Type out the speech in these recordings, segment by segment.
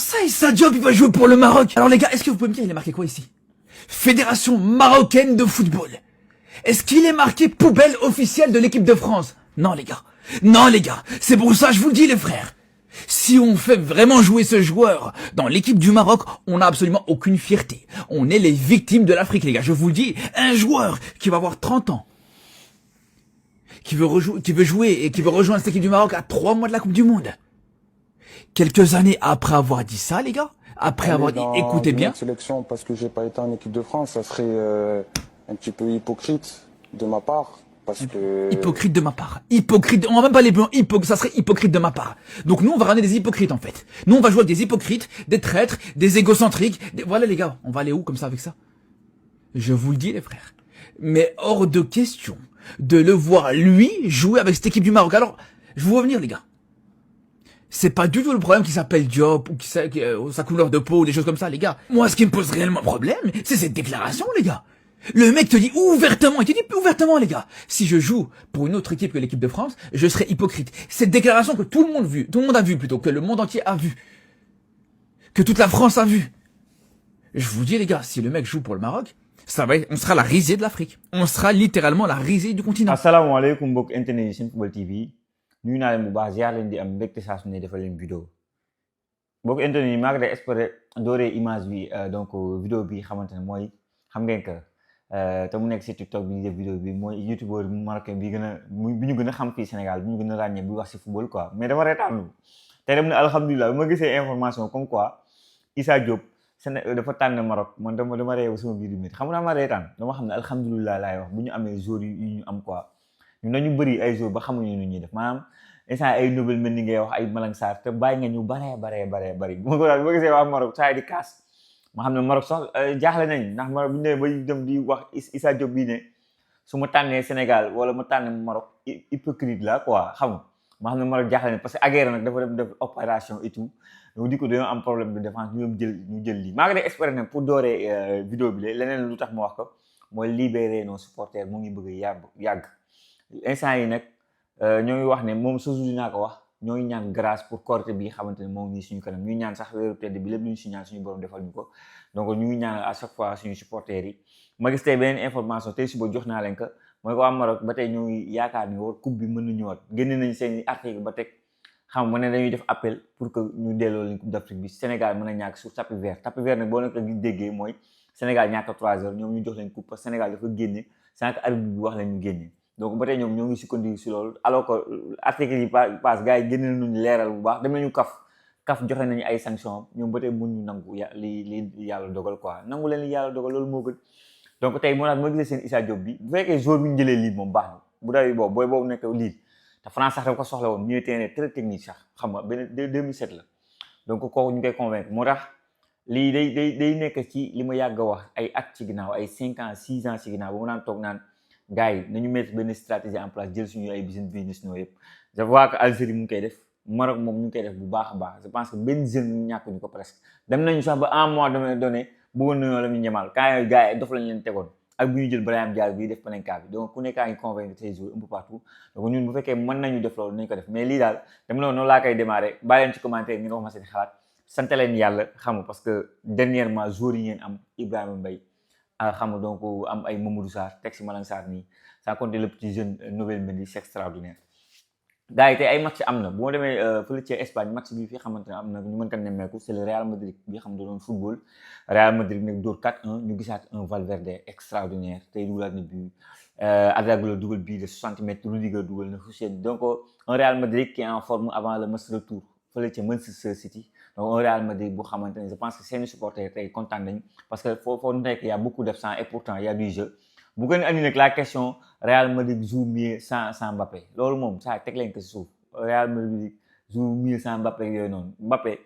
ça, Issa Diop, il va jouer pour le Maroc? Alors les gars, est-ce que vous pouvez me dire, il est marqué quoi ici? Fédération marocaine de football. Est-ce qu'il est marqué poubelle officielle de l'équipe de France? Non les gars. Non les gars. C'est pour ça, je vous le dis les frères. Si on fait vraiment jouer ce joueur dans l'équipe du Maroc, on n'a absolument aucune fierté. On est les victimes de l'Afrique, les gars. Je vous le dis, un joueur qui va avoir 30 ans, qui veut jouer et qui veut rejoindre cette équipe du Maroc à 3 mois de la Coupe du Monde. Quelques années après avoir dit ça, les gars, après avoir dit, écoutez bien. Sélection parce que j'ai pas été en équipe de France, ça serait un petit peu hypocrite de ma part. Parce que... Hypocrite de ma part. Hypocrite, on va même pas les blancs, ça serait hypocrite de ma part. Donc nous, on va ramener des hypocrites, en fait. Nous, on va jouer avec des hypocrites, des traîtres, des égocentriques. Voilà, les gars, on va aller où, comme ça, avec ça? Je vous le dis, les frères. Mais hors de question de le voir, lui, jouer avec cette équipe du Maroc. Alors, je vous vois venir, les gars. C'est pas du tout le problème qui s'appelle Diop, ou sa couleur de peau, ou des choses comme ça, les gars. Moi, ce qui me pose réellement problème, c'est cette déclaration, les gars. Le mec te dit ouvertement, il te dit ouvertement les gars, si je joue pour une autre équipe que l'équipe de France, je serai hypocrite. Cette déclaration que tout le monde a vu plutôt, que le monde entier a vu, que toute la France a vu. Je vous dis les gars, si le mec joue pour le Maroc, on sera la risée de l'Afrique. On sera littéralement la risée du continent. Assalamu alaikum mbokk internet yi Senfootball TV nuyu naa leen bu baax ziar leen di am mbégte saa su ne defal leen vidéo mbokk internet yi maa ngi espérer dooree image bi donc vidéo bi xamante ne mooy xam ngeen que te mu nekk si TikTok bi di def vidéo bi mooy youtubeur marocain bi ñu gën a xam fii Sénégal bi ñu gën a ràññee bi wax si football quoi mais dafa reetaanlu te dem ne alhamdulilah bi ma gisee information comme quoi Issa Diop dafa tànn Maroc man dama reewu sama biir bi xam nga ma reetaan dama xam ne alhamdulilah laay wax bu ñu amee joueurs yu ñu am quoi ñun dañu bëri ay joueurs ba xamuñu nu ñuy def maanaam instant ay Nobel mel ni ngay wax ay Malang Sarr te bàyyi nga ñu bëri bu ma gisee waa Maroc saa di kaas ma xam ne Maroc sax jaaxle nañ ndax Maroc bu ñu nee ba dem di wax Issa Diop bii ne su ma tànnee Sénégal wala ma tànn Maroc hypocrite la quoi xam nga ma xam ne Maroc jaaxle nañ parce que Aguero nag dafa dem def opération et tout donc di ko dañoo am problème de défense ñu jël lii maa ngi dee espérer nag pour dooree vidéo bi leneen lu tax ma wax ko mooy libérer nos supporters mu ngi bëgg a yàgg instant yi nag ñoo ngi wax ne moom toujours dinaa ko wax ñoo ngi ñaan grâce pour Korité bi xamante ne moom nii suñu kanam ñu ngi ñaan sax weeru tedd bi lépp lu ñu si ñaan suñu borom defal ñu ko donc ñu ngi ñaan à chaque fois suñu supporters yi ma gis tey beneen information tey suba jox naa leen que mooy ko waa Maroc ba tey ñoo ngi yaakaar ni war coupe bi mën na ñëwaat génne nañ seen article ba teg xam nga ne dañuy def appel pour que ñu delloo leen coupe d'Afrique bi Sénégal mën a ñàkk sur tapis vert nag boo nekk gi déggee mooy Sénégal ñàkk 3 heures ñoom ñu jox leen coupe parce que Sénégal dafa génne sans que arbitre bi wax leen ñu génne donc ba tey ñoom ñoo ngi sukkandiku si loolu alors que article yi passe gars yi génne nañu leeral bu baax dem nañu kaf joxe nañu ay sanctions ñoom ba tey mën ñu nangu li yàlla dogal quoi nangu leen li yàlla dogal loolu moo gën donc tey moo tax ma gisee seen Issa Diop bi bu fekkee jour bi ñu jëlee lii moom baax na bu dawi boobu booy boobu nekk lii te France sax dafa ko soxla woon milieu terrain très technique sax xam nga benn 2007 la donc kooku ñu koy convaincre moo tax lii day nekk ci li ma yàgg a wax ay at ci ginnaaw ay 5 ans 6 ans ci ginnaaw ba mu naan toog naan gars yi nañu mettre benn stratégie en place jël suñu ay business yëpp je vois que Algérie mu ngi koy def Maroc moom ñu ngi koy def bu baax a baax je pense que benn jeune ñàkkuñu ko presque dem nañu sax ba un mois donné bëggoon nañoo la ñu ñemal quand yooyu gars yi dof lañ leen tegoon ak bu ñu jël Brahim Diallo bi def Panenka bi donc ku nekkaa ngi convaincre ces jours un peu partout donc ñun bu fekkee mën nañu def loolu nañu ko def mais lii daal dama noonu laa koy démarrer bàyyi leen ci commentaire ngeen wax ma seen xalaat sant leen yàlla xam nga parce que dernièrement joueurs yi ngeen am Ibrahima Mbaye xam nga donc am ay Mamadou Sarr teg si Malang Sarr nii sans compter le petit jeune Nobel Mendy c'est extraordinaire gars yi tey ay match am na bu ma demee fële ci Espagne match bi fi xamante ne am na ñu mën ko nemmeeku c'est le Real Madrid bi xam ne doon football Real Madrid nag dóor 4-1 ñu gisaat un Valverde extraordinaire tey dugalaat na but Adagula dugal bii de 60 mètres Rudiger dugal na Hussein donc un Real Madrid qui est en forme avant le match retour fële ci Manchester City donc un Real Madrid bu xamante ne je pense que seeni supporters tey kontaan nañ parce que foo nekk y a beaucoup d'absents et pourtant y a du jeu bu gën a andi nag la question Real Madrid joue mieux sans Mbappé loolu moom saa teg leen ko si suuf Real Madrid joue mieux sans Mbappé yooyu noonu Mbappé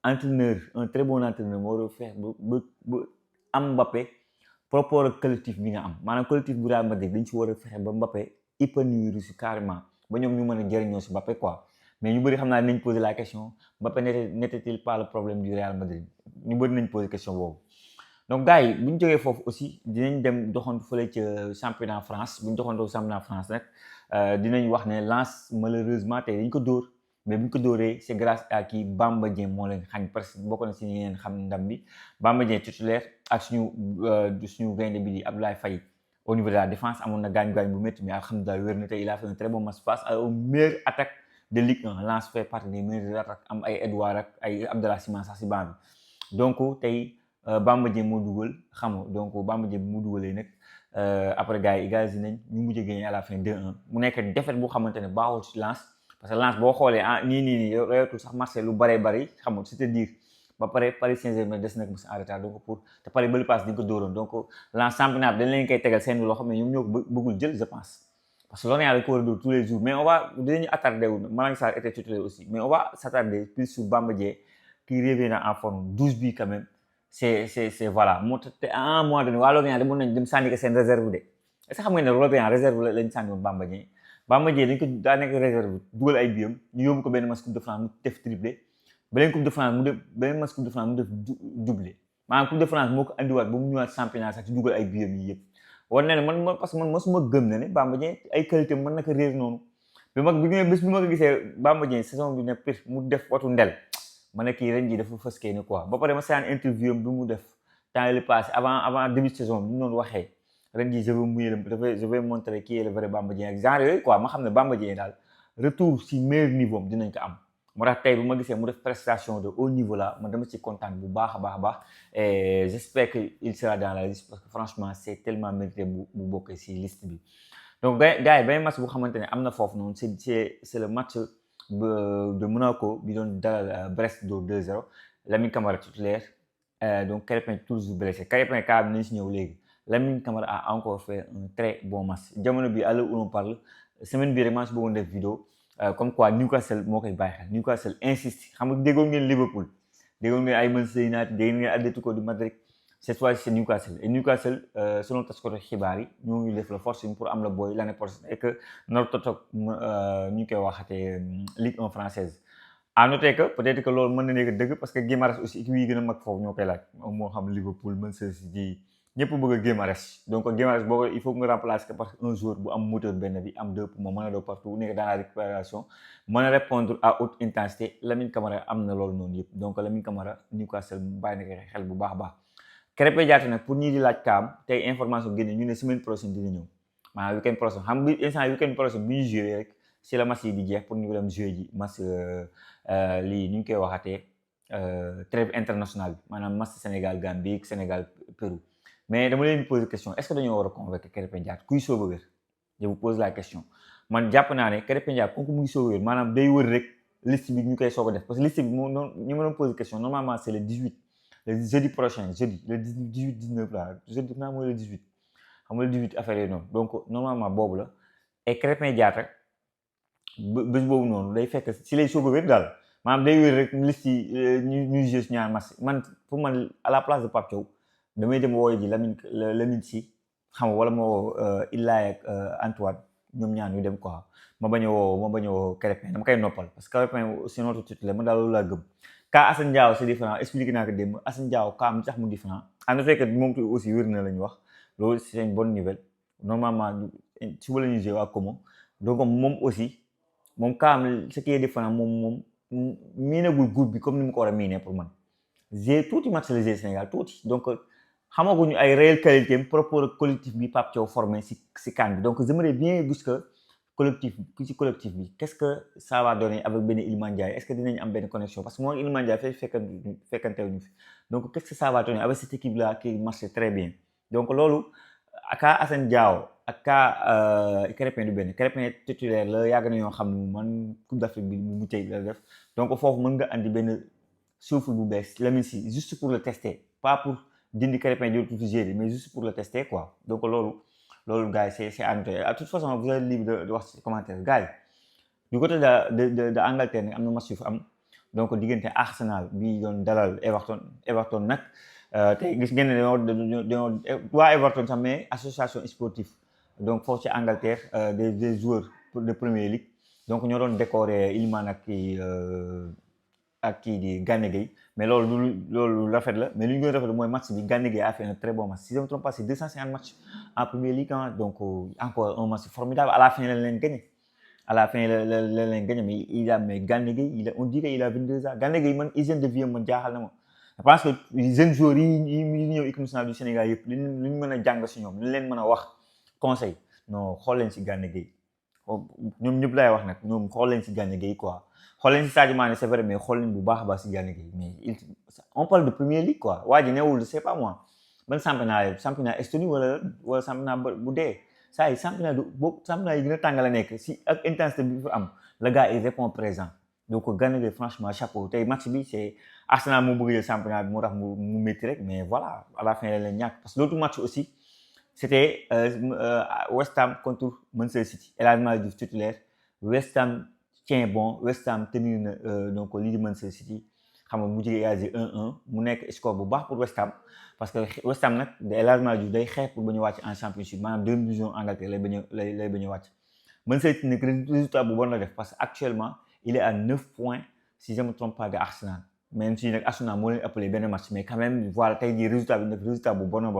entraîneur un très bon entraîneur moo war a fexe ba am Mbappé par rapport ak collectif bi nga am maanaam collectif bu Real Madrid dañ ci war a fexe ba Mbappé épanouir si carrément ba ñoom ñu mën a jëriñoo si Mbappé quoi mais ñu bëri xam naa nañ poser la question Mbappé n'était-il pas le problème du Real Madrid ñu bëri nañ poser question boobu. donc gars yi bu ñu jógee foofu aussi dinañ dem doxantu fële ca championnat France bu ñu doxantoo championnat France nag dinañ wax ne Lens malheureusement tey dañ ko dóor mais bu ñu ko dóoree c'est grâce à kii Bamba Dieng moo leen xañ parce que bokk na si ñi ngeen xam ndam bi Bamba Dieng titulaire ak suñu gaynde bi di Abdoulaye Faye au niveau de la défense amoon na gaañ-gaañ bu métti mais alhamdulilah wér na te il a fait un très bon match face à une meilleure attaque de Ligue 1 Lens fait partie des meilleures attaques am ay Edouard ak ay Abdallah Sima sax si banc bi donc tey Bamba Dieng moo dugal xam nga donc Bamba Dieng bi mu dugalee nag après gars yi égalisé nañ ñu mujj a gagné à la fin 2-1 mu nekk défaite boo xamante ne baaxul si Lens parce que Lens boo xoolee ah nii reyatul sax marché lu bari xam nga c'est-à-dire ba pare Paris Saint-Germain des nag en retard donc pour te Paris bëli passe di nga ko dóoroon donc Lens championnat dañ leen koy tegal seen loxo mais ñoom ñoo ko bëggul jël je pense parce que Lorient dañ ko war a dóor tous les jours mais on va dinañu attardé wu Malang Sarr était titulaire aussi mais on va s'attarder plus sur Bamba Dieng qui revient en forme 12 buts quand même c'est voilà moo tax te à un mois donné waa Lorient demoon nañ dem sànni ko seen réserve de est-ce que xam nga ne Lorient réserve lañ sànni woon Bamba Dieng dañ ko daa nekk réserve dugal ay biyam ñu yóbbu ko benn match Coupe de France mu def triplé beneen Coupe de France mu def beneen match Coupe de France mu def doublé maanaam Coupe de France moo ko andiwaat ba mu ñëwaat championnat sax ci dugal ay biyam yi yëpp war na ne man parce que man mosuma gëm na ne Bamba Dieng ay qualité mën na ko réer noonu bi ma ko gisee Bamba Dieng saison bi ne pire mu def watu ndel ma ne kii ren jii dafa fëskee ni quoi ba pare ma saan interview bi mu def temps yi passé avant début de saison bi mu noonu waxee ren jii je vais montrer qui est le vrai Bamba Dieng ak genre yooyu quoi ma xam ne Bamba Dieng daal retour si meilleur niveau am dinañ ko am moo tax tey bu ma gisee mu def prestation de haut niveau là man dama ci kontaan bu baax a baax et j'espère que il sera dans la liste parce que franchement c'est tellement mérité bu bokkee si liste bi donc gars yi benn match bu xamante ne am na foofu noonu c'est le match de Monaco bi doon dalal Brest dóor 2-0 Lamine Camara titulaire donc Crépin toujours blessé Crépin kaa bi nañ si ñëw léegi Lamine Camara a encore fait un très bon match jamono bi à l'heure où on parle semaine bii rek maa si bëggoon def vidéo comme quoi Newcastle moo koy bàyyi xel Newcastle insiste xam nga déggoon ngeen Liverpool déggoon ngeen ay Manchester United déggoon ngeen Atlético de Madrid cette fois-ci c'est Newcastle et Newcastle selon taskatu xibaar yi ñoo ngi def la forcing pour am la booy l'année prochaine et que nar toog ñu koy waxatee Ligue 1 française à noter que peut-être que loolu mën na nekk dëgg parce que Guimarães aussi équipe yi gën a mag foofu ñoo koy laaj moo xam Liverpool Manchester City ñëpp bëgg a Guimarães donc Guimarães boo il faut que nga remplacer que parce que un joueur bu am moteur benn bi am deux pour moo mën a daw partout nekk dans la récupération mën a répondre à haute intensité Lamine Camara am na loolu noonu yëpp donc Lamine Camara Newcastle bàyyi na ko xel bu baax a baax Krépin Diatta nag pour ñii di laaj kaam tey information génne ñu ne semaine prochaine dina ñëw maanaam weekend prochain xam nga instant weekend prochain bi ñu joué rek si la match yi di jeex pour ñu dem joué ji match lii ñu koy waxatee trêve internationale bi maanaam match Sénégal Gambie Sénégal Pérou mais dama leen poser question est-ce que dañoo war a convoquer Krépin Diatta kuy soog a wér je vous pose la question man jàpp naa ne Krépin Diatta comme que mu ngi soog a wér maanaam day wër rek liste bi ñu koy soog a def parce que liste bi moo noonu ñu ma doon poser question normalement c'est le 18 le jeudi prochain jeudi le 18 19 là jeudi naa mooy le 18 xam nga le 18 affaire yi noonu donc normalement boobu la et Krépin Diatta bés boobu noonu day fekk si lay soog a wér daal maanaam day wér rek liste yi ñuy jouer ñaar match man pour man à la place de Pape Thiaw damay dem wooye ji Lamine si xam nga wala ma woo Ilaay ak Antoine ñoom ñaar ñu dem quoi ma bañ a woo Krépin dama koy noppal parce que Krépin c'est notre titulaire ma daal loolu laa gëm cas Assane Diao c'est différent expliqué naa ko démb Assane Diao cas am tax mu différent en effet que moom aussi wér na la ñu wax loolu c'est une bonne nouvelle normalement suba la ñuy jouer waa Como donc moom aussi moom cas am ce qui est différent moom miinagul groupe bi comme ni mu ko war a miinee pour man j'ai tuuti match la jouer Sénégal tuuti donc xamaguñu ay réelle qualité am par rapport ak collectif bi Pape Thiaw formé si CAN bi donc j'aimerais bien gis que collectif bi qu'est-ce que ça va donner avec benn Iliman Ndiaye est-ce que dinañ am benn connexion parce que moom Iliman Ndiaye fekkantewuñu fi donc qu'est-ce que ça va donner avec cette équipe là qui marche très bien donc loolu aka Assane Diao ak ka Krépin du benn Krépin titulaire la yàgg na ñoo xam ne man Coupe d'Afrique bi mu muccey la def donc foofu mën nga andi benn souffle bu bees Lamine Sy juste pour le tester pas pour dindi Krépin di tuuti gérer mais juste pour le tester quoi donc loolu gars yi c'est à noter de toute façon vous êtes libre de wax ci commentaire gars yi du côté de Angleterre nag am na match yu fa am donc diggante Arsenal bi doon dalal Everton nag tey gis ngeen ne dañoo waa Everton sax mais association sportive donc foofu ci Angleterre des joueurs de Premier League donc ñoo doon décorer Iliman ak kii di Gana Gueye mais loolu rafet la mais li ñu gën a rafet mooy match bi Gana Gueye a fait un très bon match si je ne me trompe pas c'est 250 matchs en Premier League donc encore un match formidable à la fin lañ leen gagné à la fin la leen gagné mais Gana Gueye on dirait il a 22 ans Gana Gueye man hygiène de vie man jaaxal na ma je pense que jeunes joueurs yi ñëw équipe nationale du Sénégal yëpp li ñu mën a jàng si ñoom li leen mën a wax conseil non xool leen si Gana Gueye ñoom ñëpp lay wax nag ñoom xool leen si Gana Gueye quoi xool leen si Sadio Mané c'est vrai mais xool leen bu baax a baax si Gana Gueye mais on parle de Premier League quoi waa ji newul c'est pas moi ban championnat Estonie wala championnat bu dee saa yi championnat yi gën a tàng la nekk si ak intensité bi fi am le gars il répond présent donc Gana Gueye franchement chapeau tey match bi c'est Arsenal moo bëgg jël championnat bi moo tax mu métti rek mais voilà à la fin la leen ñàkk parce que l'autre match aussi c'était West Ham contre Manchester City El Hadji Malick Diouf titulaire West Ham tient bon West Ham tenir na donc lii di Manchester City xam nga mu jege égalisé 1-1 mu nekk score bu baax pour West Ham parce que West Ham nag El Hadji Malick Diouf day xeex pour ba ñu wàcc en championship maanaam deuxième division Angleterre lay bañ a wàcc Manchester City nag résultat bu bon la def parce que actuellement il est à 9 points si je me trompe pas de Arsenal même si nag Arsenal moo leen appelé benn match mais quand même voilà tey jii résultat bi nag résultat bu bon la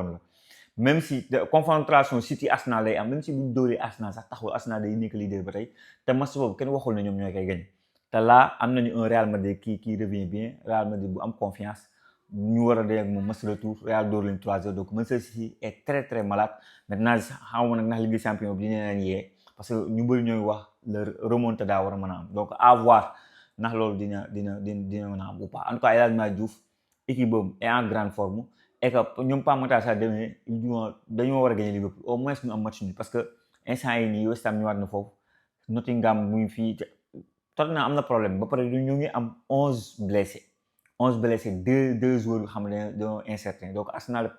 même si confrontation City Arsenal lay am même si bu ñu dóoree Arsenal sax taxul Arsenal day nekk leader ba tey te match boobu kenn waxul na ñoom ñooy koy gagné te là am nañu un Real Madrid qui revient bien Real Madrid bu am confiance ñu war a dee ak moom match retour Real dóor leen 3-0 donc Manchester City est très très malade maintenant xaw ma nag ndax Ligue des Champions bi dina leen yee parce que ñu bëri ñooy wax le remontada war a mën a am donc à voir ndax loolu dina mën a am ou pas en tout cas El Hadji Malick Diouf équipe boobu est en grande forme et que ñoom Pape Matar Sarr demee dañoo war a gagner Liverpool au moins ñu am match nul parce que instant yi nii West Ham ñëwaat na foofu Nottingham muy fii Tottenham am na problème ba pare ñu ngi am 11 blessés deux joueurs yu xam ne dañoo incertain donc Arsenal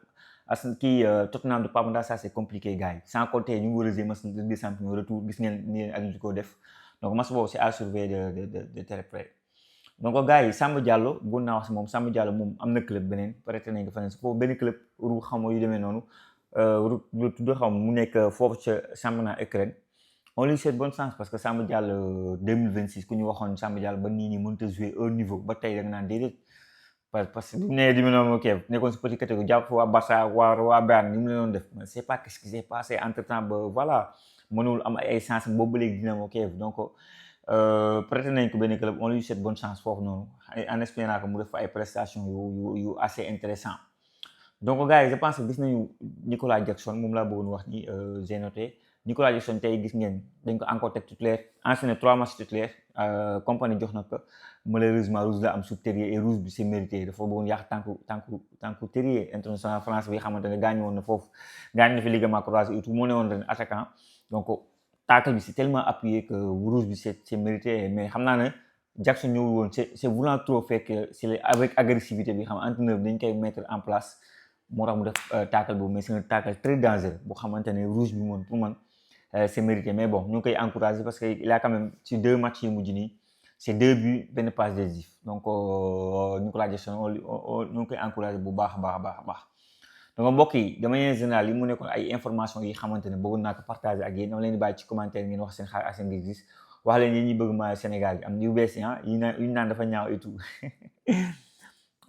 Tottenham de Pape Matar Sarr c'est compliqué gars yi sans compter ñu ngi war a jouer match de champion retour gis ngeen ni leen Atlético def donc match boobu c'est à surveiller de très près donc gars yi Samba Diallo bu naa wax si moom Samba Diallo moom am na club beneen peut-être nañ ko feneen foofu benn club ru xam yu demee noonu ru tudd xam mu nekk foofu ca championnat Ukraine on lui souhaite bonne chance parce que Samba Diallo 2026 ku ñu waxoon Samba Diallo ba nii mënut a jouer au niveau ba tey da nga naan déedéet parce que bu nee di noonu ok nekkoon si petit catégorie jàpp waa Barça waa Bayern ni mu la doon def mais c'est pas qu'est-ce qui s'est passé entre temps ba voilà mënul am ay chance boobu ba léegi dina ma Kiev donc prêté nañ ko benn club on lui souhaite bonne chance foofu noonu en espérant que mu def ay prestations yu assez intéressant donc gars yi je pense que gis nañu Nicolas Jackson moom laa bëggoon wax ni j'ai noté Nicolas Jackson tey gis ngeen dañ ko encore teg titulaire enchaîné 3 matchs titulaires compagnie jox na ko malheureusement rouge la am sur Terrier et rouge bi c'est mérité dafa bëggoon yàq tànku Terrier international France bi xamante ne gaañu woon na foofu gaañu na fi ligament croisé et tout moo ne woon ren attaquant donc tackle bi c'est tellement appuyé que rouge bi c'est mérité mais xam naa ne Jackson ñëwul woon c'est voulant trop faire que c'est avec agressivité bi xam entraîneur dañ koy mettre en place moo tax mu def tackle boobu mais c'est un tackle très dangereux boo xamante ne rouge bi moom pour man c'est mérité mais bon ñu ngi koy encourager parce que il a quand même ci 2 matchs yu mujj nii c'est 2 buts benn passe décisif donc Nicolas Jackson ñu ngi koy encourager bu baax a baax donc mbokk yi de manière générale yi mu nekkoon ay informations yi xamante ne bëggoon naa ko partager ak yéen dama leen di bàyyi ci commentaire ngeen wax seen xalaat ak seen gis-gis wax leen yéen ñi bëgg maillot Sénégal yi am yu bees yi naan dafa ñaaw et tout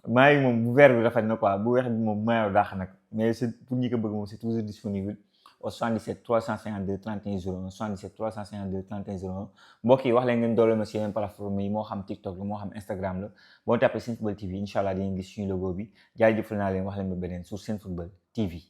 maillot moom bu vert bi rafet na quoi bu weex bi moom maillot daax nag mais c'est pour ñi ko bëgg moom c'est toujours disponible au 77 352 31 01 77 352 31 01 mbokk yi wax leen ngeen doole ma si yeneen plateforme yi moo xam TikTok la moo xam Instagram la boo tapé Senfootball TV incha allah di ngeen gis suñu logo bi jaajëfal naa leen wax leen ba beneen sur Senfootball TV